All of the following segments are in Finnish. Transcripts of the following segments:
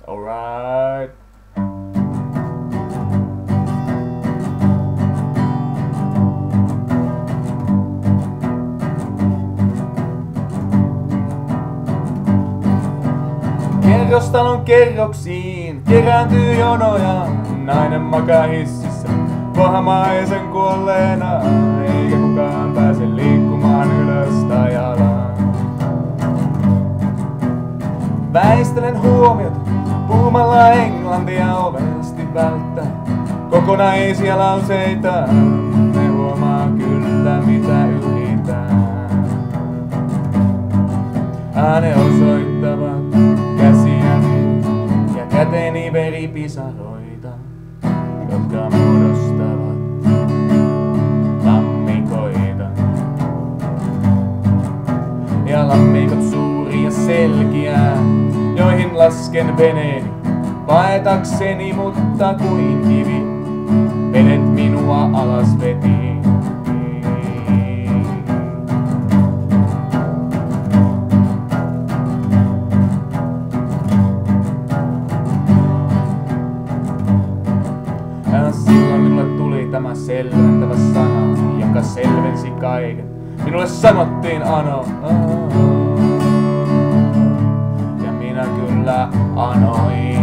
Alright. Kerrostalon kerroksiin kerääntyy jonoja. Nainen makaa hississä pohamaisen kuolleena. Eikä kukaan pääse liikkumaan ylös tai alas. Väistelen huomiota puhumalla englantia ovesti välttää kokonaisia lauseita. Ne huomaa kyllä mitä yritää. Ne osoittavat käsiäni ja käteni veripisaroita, jotka muodostavat lammikoita. Ja lammikot suuria selkiä, joihin lasken veneeni paetakseni, mutta kuin kivi venet minua alas veti. Silloin minulle tuli tämä selventävä sana, joka selvensi kaiken. Minulle sanottiin ano. Ja minä kyllä anoin.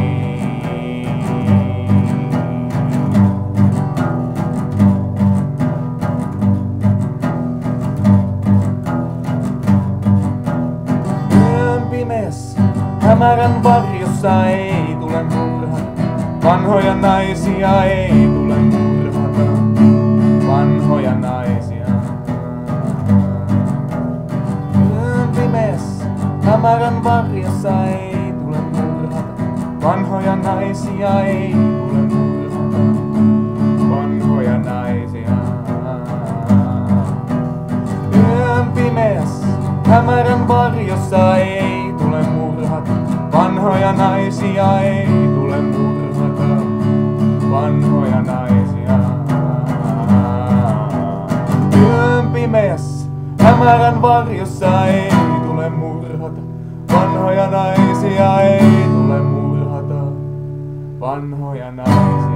Yön pimeässä, hämärän varjossa ei tule murhaa. Vanhoja naisia ei tule murhata, vanhoja naisia. Yön pimeässä, hämärän varjossa ei tule murhata, vanhoja naisia ei tule murhata, vanhoja naisia. Yön pimeässä, hämärän varjossa ei tule murhata, vanhoja naisia ei tule murhata. Vanhoja naisia. Yön pimeässä, hämärän varjossa ei tule murhata. Vanhoja naisia ei tule murhata. Vanhoja naisia.